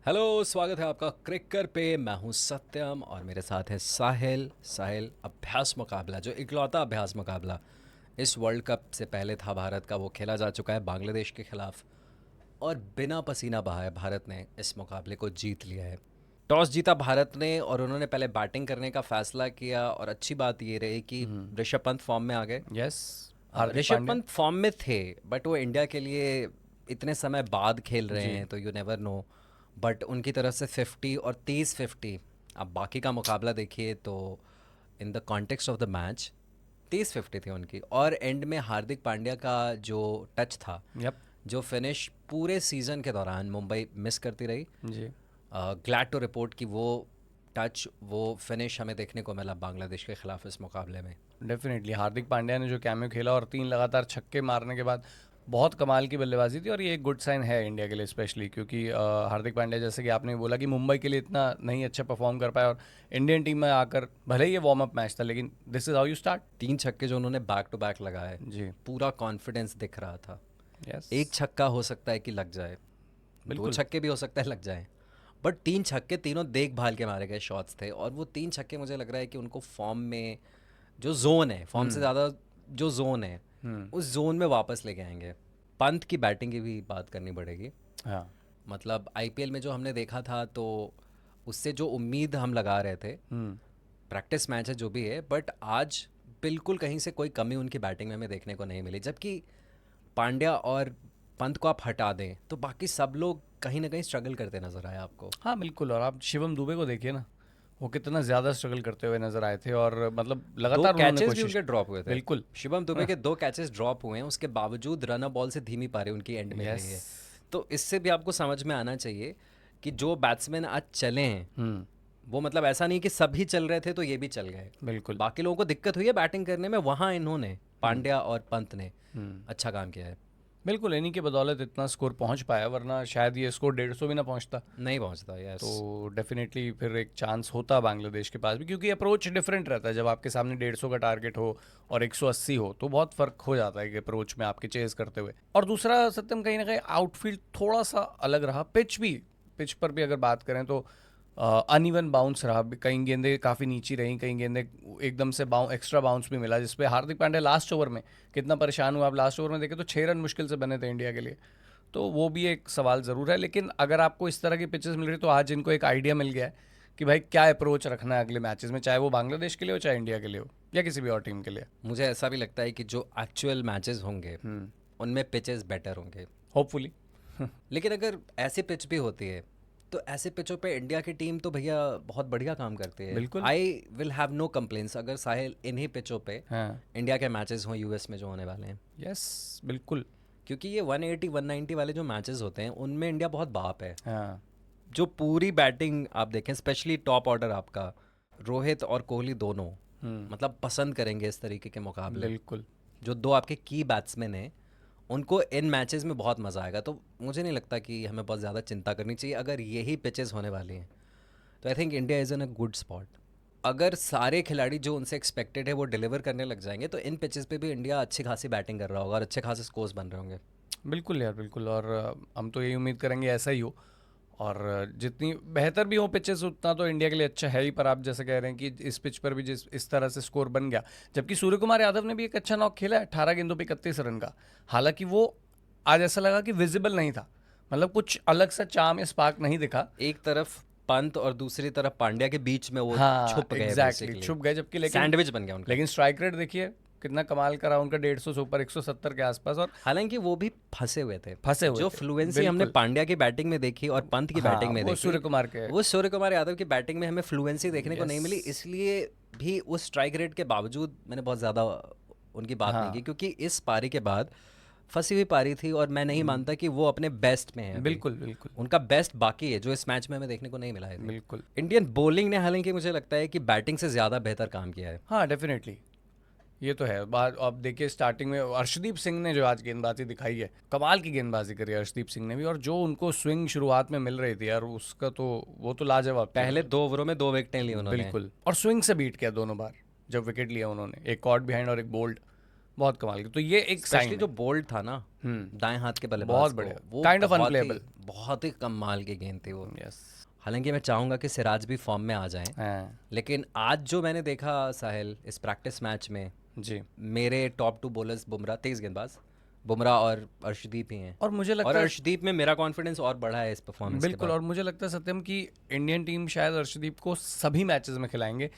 Hello, स्वागत है आपका क्रिकर पे। मैं हूं सत्यम और मेरे साथ है साहिल। साहिल, अभ्यास मुकाबला, जो इकलौता अभ्यास मुकाबला इस वर्ल्ड कप से पहले था भारत का, वो खेला जा चुका है बांग्लादेश के खिलाफ और बिना पसीना बहाए भारत ने इस मुकाबले को जीत लिया है। टॉस जीता भारत ने और उन्होंने पहले बैटिंग करने का फैसला किया और अच्छी बात ये रही कि ऋषभ पंत फॉर्म में आ गए। यस। हार्दिक ऋषभ पांड्या। पंत फॉर्म में थे, बट वो इंडिया के लिए इतने समय बाद खेल रहे जी। हैं तो यू नेवर नो। बट उनकी तरफ से 50 और 30-50, अब बाकी का मुकाबला देखिए तो in the context of the match 30-50 थी उनकी। और एंड में हार्दिक पांड्या का जो टच था, यप। जो फिनिश पूरे सीज़न के दौरान मुंबई मिस करती रही। जी। ग्लैड टू रिपोर्ट कि वो टच, वो फिनिश हमें देखने को मिला बांग्लादेश के खिलाफ इस मुकाबले में। डेफिनेटली हार्दिक पांड्या ने जो कैमियो खेला और 3 लगातार छक्के मारने के बाद बहुत कमाल की बल्लेबाजी थी और ये एक गुड साइन है इंडिया के लिए स्पेशली क्योंकि हार्दिक पांड्या जैसे कि आपने बोला कि मुंबई के लिए इतना नहीं अच्छा परफॉर्म कर पाया और इंडियन टीम में आकर भले ही ये वार्म अप मैच था लेकिन this is how you start. 3 छक्के जो उन्होंने बैक टू बैक लगाए, जी। पूरा कॉन्फिडेंस दिख रहा था। यस। एक छक्का हो सकता है कि लग जाए, दो बिल्कुल। छक्के भी हो सकता है लग जाए, बट 3 छक्के तीनों देखभाल के मारे गए शॉट्स थे। और वो 3 छक्के मुझे लग रहा है कि उनको फॉर्म में, जो जोन है, फॉर्म से ज़्यादा जो जोन है, हम्म। उस जोन में वापस लेके आएंगे। पंत की बैटिंग की भी बात करनी पड़ेगी। हाँ। मतलब आईपीएल में जो हमने देखा था तो उससे जो उम्मीद हम लगा रहे थे, हम्म। प्रैक्टिस मैच है जो भी है, बट आज बिल्कुल कहीं से कोई कमी उनकी बैटिंग में हमें देखने को नहीं मिली। जबकि पांड्या और पंत को आप हटा दें तो बाकी सब लोग कहीं ना कहीं स्ट्रगल करते नजर आए आपको। हाँ बिल्कुल। और आप शिवम दुबे को देखिए ना, वो कितना ज़्यादा स्ट्रगल करते हुए नजर आए थे और मतलब दो लगातार उन्होंने कैचेस भी कोशिश उनके की। ड्रॉप हुए थे। बिल्कुल। शिवम दुबे के 2 कैचेस ड्रॉप हुए हैं, उसके बावजूद रनर बॉल से धीमी पारी उनकी एंड में यस। रही है। तो इससे भी आपको समझ में आना चाहिए कि जो बैट्समैन आज चले हैं, हम्म। वो मतलब ऐसा नहीं कि सभी चल रहे थे तो ये भी चल गए। बिल्कुल। बाकी लोगों को दिक्कत हुई है बैटिंग करने में, वहाँ इन्होंने, हम्म। पांड्या और पंत ने हम्म। अच्छा काम किया है। बिल्कुल इन्हीं के बदौलत इतना स्कोर पहुंच पाया वरना शायद ये स्कोर 150 भी ना पहुंचता। नहीं पहुँचता, यस। तो डेफिनेटली फिर एक चांस होता बांग्लादेश के पास भी क्योंकि अप्रोच डिफरेंट रहता है जब आपके सामने 150 का टारगेट हो और 180 हो तो बहुत फ़र्क हो जाता है कि अप्रोच में आपके चेज़ करते हुए। और दूसरा सत्यम कहीं ना कहीं आउटफील्ड थोड़ा सा अलग रहा। पिच पर भी अगर बात करें तो अनइवन बाउंस रहा। कई गेंदें काफ़ी नीची रहीं, कई गेंदें एकदम से एक्स्ट्रा बाउंस भी मिला जिसपे हार्दिक पांड्या लास्ट ओवर में कितना परेशान हुआ। आप लास्ट ओवर में देखें तो 6 रन मुश्किल से बने थे इंडिया के लिए। तो वो भी एक सवाल ज़रूर है लेकिन अगर आपको इस तरह की पिचेस मिल रही तो आज इनको एक आइडिया मिल गया है कि भाई क्या अप्रोच रखना है अगले मैचेस में, चाहे वो बांग्लादेश के लिए हो चाहे इंडिया के लिए हो या किसी भी और टीम के लिए। मुझे ऐसा भी लगता है कि जो एक्चुअल मैचेस होंगे उनमें पिचेस बेटर होंगे। होपफुली। लेकिन अगर ऐसी पिच भी होती है तो ऐसे पिचों पे इंडिया की टीम तो भैया बहुत बढ़िया काम करती है। बिल्कुल। I will have no complaints अगर साहिल इन्हीं पिचों पे हाँ। इंडिया के मैचेस हों यूएस में जो होने वाले हैं। यस। बिल्कुल। क्योंकि ये 180 190 वाले जो मैचेस होते हैं उनमें इंडिया बहुत बाप है। हाँ। जो पूरी बैटिंग आप देखें, स्पेशली टॉप ऑर्डर आपका, रोहित और कोहली दोनों मतलब पसंद करेंगे इस तरीके के मुकाबले। बिल्कुल। जो दो आपके की बैट्समैन हैं उनको इन मैचेस में बहुत मज़ा आएगा। तो मुझे नहीं लगता कि हमें बहुत ज़्यादा चिंता करनी चाहिए अगर यही पिचेस होने वाली हैं। तो I think India is in a good spot. अगर सारे खिलाड़ी जो उनसे एक्सपेक्टेड है वो डिलीवर करने लग जाएंगे तो इन पिचेस पे भी इंडिया अच्छी खासी बैटिंग कर रहा होगा और अच्छे खासे स्कोर्स बन रहे होंगे। बिल्कुल यार बिल्कुल। और हम तो यही उम्मीद करेंगे ऐसा ही हो और जितनी बेहतर भी हो पिचेस उतना तो इंडिया के लिए अच्छा है ही। पर आप जैसे कह रहे हैं कि इस पिच पर भी जिस इस तरह से स्कोर बन गया, जबकि सूर्य कुमार यादव ने भी एक अच्छा नॉक खेला है 18 गेंदों पे 31 रन का। हालांकि वो आज ऐसा लगा कि विजिबल नहीं था, मतलब कुछ अलग सा चार्म या स्पार्क नहीं दिखा। एक तरफ पंत और दूसरी तरफ पांड्या के बीच में वो हाँ छुप गए एग्जैक्टली बेसिकली। छुप गए जबकि लेकिन सैंडविच बन गया उनका। लेकिन स्ट्राइक रेट देखिए कितना कमाल करा उनका, 150 से ऊपर 170 के आसपास और हालांकि वो भी फंसे हुए थे। फंसे हुए जो थे। फ्लुएंसी हमने बिल्कुल। पांड्या की बैटिंग में देखी और पंत की हाँ बैटिंग में वो देखी, सूर्य कुमार के। वो सूर्य कुमार यादव की बैटिंग में हमें फ्लुएंसी देखने को यस। नहीं मिली। इसलिए भी उस स्ट्राइक रेट के बावजूद मैंने बहुत ज़्यादा उनकी बात नहीं की, हाँ क्योंकि इस पारी के बाद फंसी हुई पारी थी और मैं नहीं मानता कि वो अपने बेस्ट में है अभी। बिल्कुल बिल्कुल। उनका बेस्ट बाकी है जो इस मैच में हमें देखने को नहीं मिला है। बिल्कुल। इंडियन बॉलिंग ने हालांकि मुझे लगता है कि बैटिंग से ज़्यादा बेहतर काम किया है। हाँ डेफिनेटली। ये तो है बात। आप देखिए स्टार्टिंग में अर्शदीप सिंह ने जो आज गेंदबाजी दिखाई है, कमाल की गेंदबाजी करी है अर्शदीप सिंह ने भी। और जो उनको स्विंग शुरुआत में मिल रही थी यार उसका तो वो तो लाजवाब थी पहले मतलब। 2 ओवरों में 2 विकेटें ली उन्होंने। बिल्कुल। और स्विंग से बीट किया दोनों बार जब विकेट लिया उन्होंने, एक कॉट बिहाइंड और एक बोल्ड। बहुत कमाल की। तो ये एक स्पेशली साइन जो बोल्ड था ना दाएं हाथ के बल्लेबाज बहुत को, बढ़िया, वो काइंड ऑफ बहुत ही अनप्लेएबल। बहुत ही कमाल की गेंद थी वो। यस। हालांकि मैं चाहूंगा कि सिराज भी फॉर्म में आ जाएं, हाँ लेकिन आज जो मैंने देखा साहिल इस प्रैक्टिस मैच में, जी। मेरे टॉप 2 बॉलर्स बुमराह, तेज गेंदबाज बुमराह और अर्शदीप ही हैं। और मुझे और लगता है अर्शदीप में मेरा कॉन्फिडेंस और बढ़ा है इस परफॉर्मेंस के बिल्कुल, बाद। और मुझे लगता है सत्यम कि इंडियन टीम शायद अर्शदीप को सभी मैचेस में खिलाएंगे।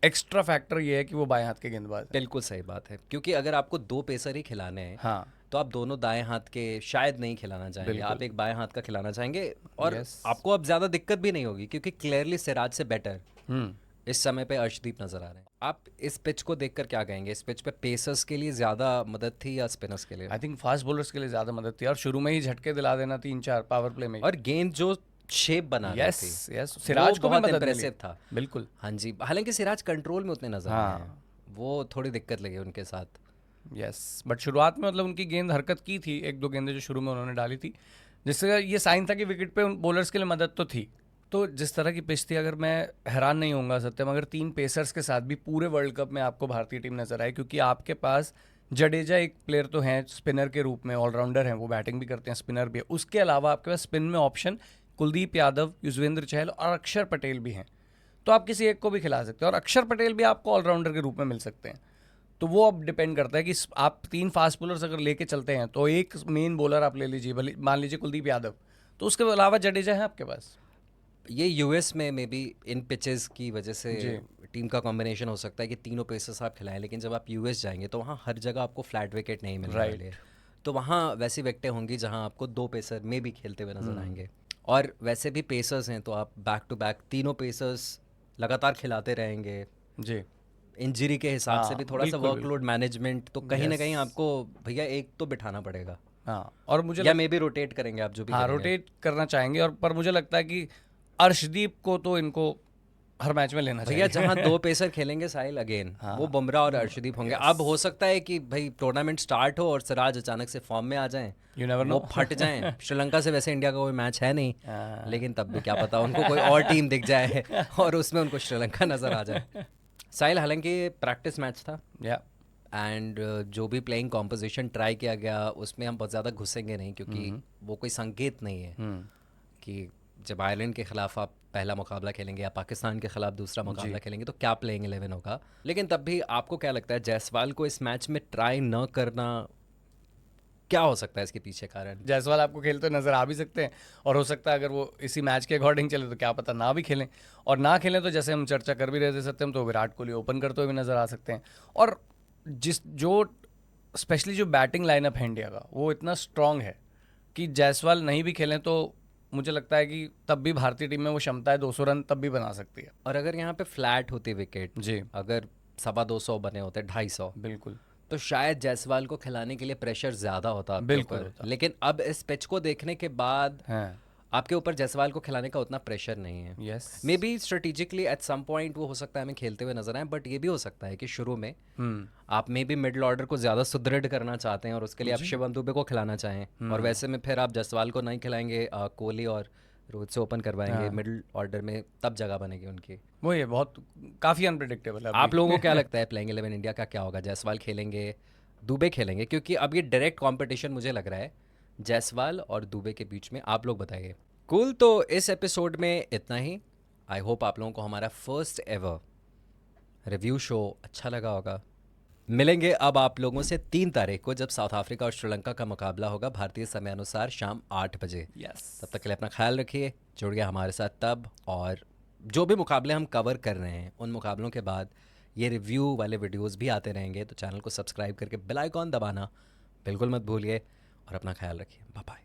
एक्स्ट्रा फैक्टर ये है कि वो बाएं हाथ के गेंदबाज है। बिल्कुल सही बात है, क्योंकि अगर आपको 2 पेसर ही खिलाने हैं हाँ तो आप दोनों दाएं हाथ के शायद नहीं खिलाना चाहेंगे, बिल्कुल। आप एक बाएं हाथ का खिलाना चाहेंगे। और यस। आपको अब ज़्यादा दिक्कत भी नहीं होगी, क्योंकि क्लियरली सिराज से बेटर हम्म। इस समय पे अर्शदीप नजर आ रहे हैं। आप इस पिच को देखकर क्या कहेंगे? इस पिच पे पेसर्स के लिए ज़्यादा मदद थी या स्पिनर्स के लिए? आई थिंक फास्ट बॉलर्स के लिए ज़्यादा मदद थी, और शुरू में ही झटके दिला देना 3-4 पावर प्ले में। और गेंद जो शेप बना रही यस थी यस, वो सिराज को भी बहुत मदद मिली। इम्प्रेसिव था। बिल्कुल। हाँ जी, हालांकि सिराज कंट्रोल में उतने नजर नहीं आए, हाँ वो थोड़ी दिक्कत लगी उनके साथ। यस, बट शुरुआत में मतलब उनकी गेंद हरकत की थी, 1-2 गेंदें जो शुरू में उन्होंने डाली थी, जिससे ये साइन था कि विकेट पे उन बॉलर्स के लिए मदद तो थी। तो जिस तरह की पिच थी, अगर मैं हैरान नहीं होऊंगा सत्यम अगर 3 पेसर्स के साथ भी पूरे वर्ल्ड कप में आपको भारतीय टीम नजर आए, क्योंकि आपके पास जडेजा एक प्लेयर तो हैं स्पिनर के रूप में, ऑलराउंडर हैं, वो बैटिंग भी करते हैं, स्पिनर भी है। उसके अलावा आपके पास स्पिन में ऑप्शन कुलदीप यादव, युजवेंद्र चहल और अक्षर पटेल भी हैं। तो आप किसी एक को भी खिला सकते हैं, और अक्षर पटेल भी आपको ऑलराउंडर के रूप में मिल सकते हैं। तो वो अब डिपेंड करता है कि आप 3 फास्ट बॉलर्स अगर लेके चलते हैं तो एक मेन बॉलर आप ले लीजिए, भले मान लीजिए कुलदीप यादव, तो उसके अलावा जडेजा है आपके पास। ये यूएस में मे बी इन पिचेस की वजह से जी। टीम का कॉम्बिनेशन हो सकता है कि तीनों पेसर्स आप खिलाएं, लेकिन जब आप यूएस जाएंगे तो वहाँ हर जगह आपको फ्लैट विकेट नहीं मिलने वाले हैं। तो वहाँ वैसी विकेटें होंगी जहाँ आपको 2 पेसर में भी खेलते हुए नजर आएंगे। और वैसे भी पेसर्स हैं तो आप बैक टू बैक तीनों पेसर्स लगातार खिलाते रहेंगे। जी। इंजरी के हिसाब से हाँ भी थोड़ा सा बिल्कुल वर्कलोड बिल्कुल। मैनेजमेंट तो कहीं ना यस। कहीं आपको भैया एक तो बिठाना पड़ेगा, हाँ, और मुझे या मे बी रोटेट करेंगे आप जो भी हाँ करेंगे। रोटेट करना चाहेंगे, और पर मुझे लगता है कि अर्शदीप को तो इनको हर मैच में लेना भैया चाहिए। जहाँ 2 पेसर खेलेंगे साहिल अगेन, हाँ वो बुमराह और अर्शदीप होंगे। अब हो सकता है कि भाई टूर्नामेंट स्टार्ट हो और सिराज अचानक से फॉर्म में आ जाएं, यू नेवर वो नो। फट जाएं। श्रीलंका से वैसे इंडिया का कोई मैच है नहीं, हाँ। लेकिन तब भी क्या पता उनको कोई और टीम दिख जाए और उसमें उनको श्रीलंका नज़र आ जाए। साहिल, हालांकि प्रैक्टिस मैच था या एंड जो भी प्लेइंग कॉम्पोजिशन ट्राई किया गया उसमें हम बहुत ज़्यादा घुसेंगे नहीं, क्योंकि वो कोई संकेत नहीं है कि जब आयरलैंड के खिलाफ आप पहला मुकाबला खेलेंगे या पाकिस्तान के खिलाफ दूसरा मुकाबला खेलेंगे तो क्या प्लेइंग 11 होगा। लेकिन तब भी आपको क्या लगता है जायसवाल को इस मैच में ट्राई न करना, क्या हो सकता है इसके पीछे कारण? जायसवाल आपको खेलते नजर आ भी सकते हैं, और हो सकता है अगर वो इसी मैच के अकॉर्डिंग चले तो क्या पता ना भी खेलें, और ना खेलें तो जैसे हम चर्चा कर भी रहे थे सत्यम, तो विराट कोहली ओपन करते हुए भी नजर आ सकते हैं। और जो स्पेशली जो बैटिंग लाइनअप है इंडिया का, वो इतना स्ट्रांग है कि जायसवाल नहीं भी खेलें तो मुझे लगता है कि तब भी भारतीय टीम में वो क्षमता है 200 रन तब भी बना सकती है। और अगर यहाँ पे फ्लैट होती विकेट, जी अगर 250 बने होते 250, बिल्कुल तो शायद जायसवाल को खिलाने के लिए प्रेशर ज़्यादा होता आपके बिल्कुल ऊपर। होता। लेकिन अब इस पिच को देखने के बाद हाँ आपके ऊपर जायसवाल को खिलाने का उतना प्रेशर नहीं है। Yes. Maybe strategically at some point वो हो सकता है हमें खेलते हुए नजर आए, बट ये भी हो सकता है कि शुरू में आप मे बी मिडिल ऑर्डर को ज़्यादा सुदृढ़ करना चाहते हैं और उसके लिए आप शिवम दुबे को खिलाना चाहें, और वैसे में फिर आप जायसवाल को नहीं खिलाएंगे, कोहली और रोहित से ओपन करवाएंगे मिडिल ऑर्डर में, तब जगह बनेगी उनकी। वो ये बहुत काफ़ी अनप्रिडिक्टेबल है आप लोगों को क्या लगता है प्लेइंग 11 इंडिया का क्या होगा? जायसवाल खेलेंगे, दुबे खेलेंगे? क्योंकि अब ये डायरेक्ट कंपटीशन मुझे लग रहा है जायसवाल और दुबे के बीच में। आप लोग बताइए। कूल, तो इस एपिसोड में इतना ही। आई होप आप लोगों को हमारा फर्स्ट एवर रिव्यू शो अच्छा लगा होगा। मिलेंगे अब आप लोगों से 3 तारीख को, जब साउथ अफ्रीका और श्रीलंका का मुकाबला होगा भारतीय समय अनुसार शाम 8 बजे। यस। तब तक के लिए अपना ख्याल रखिए, जुड़ गया हमारे साथ तब। और जो भी मुकाबले हम कवर कर रहे हैं उन मुकाबलों के बाद ये रिव्यू वाले वीडियोस भी आते रहेंगे, तो चैनल को सब्सक्राइब करके बेल आइकॉन दबाना बिल्कुल मत भूलिए और अपना ख्याल रखिए। Bye bye.